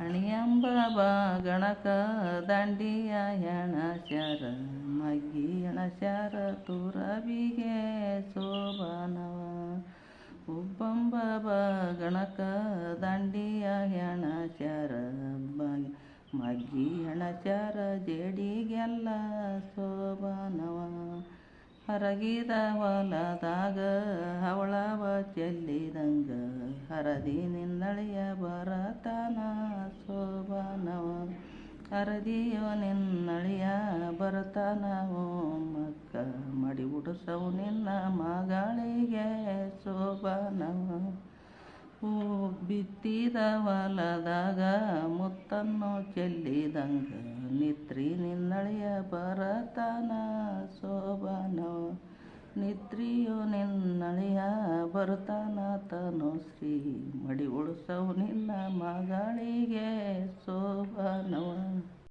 ಅಣಿಯಂಬ ಗಣಕ ದಂಡಿಯ ಎಣಸ್ಯಾರ ಮಗ್ಗಿ ಎಣಸ್ಯಾರ ತುರಬಿಗೆ ಶೋಭಾನವ ಉಬ್ಬಂಬ ಗಣಕ ದಂಡಿಯ ಎಣಸ್ಯಾರ ಮಗ್ಗಿ ಎಣಸ್ಯಾರ ಜೇಡಿಗೆಲ್ಲ ಶೋಭಾನವ ಹರಗಿದ ಹೊಲದಾಗ ಹವಳವ ಚೆಲ್ಲಿದಂಗ ಹರದಿ ನಿನ್ನಳಿಯ ಬರತನ ಶೋಭಾನವ ಹರದಿಯೋ ನಿನ್ನಳಿಯ ಬರತನ ಓ ಮಕ್ಕ ಮಡಿ ಉಡಿಸವು ನಿನ್ನ ಮಗಳಿಗೆ ಶೋಭಾನವ ಹೂ ಬಿತ್ತಿದ ಹೊಲದಾಗ ಮುತ್ತನ್ನು ಚೆಲ್ಲಿದಂಗ ನಿತ್ರಿ ನಿನ್ನಳಿಯ ಬರತನ ಶೋಭಾನವ ನಿತ್ರಿಯು ನಿನ್ನಳಿಯ ಬರತನ ತನು ಶ್ರೀ ಮಡಿ ಉಡಿಸವು ನಿನ್ನ ಮಗಳಿಗೆ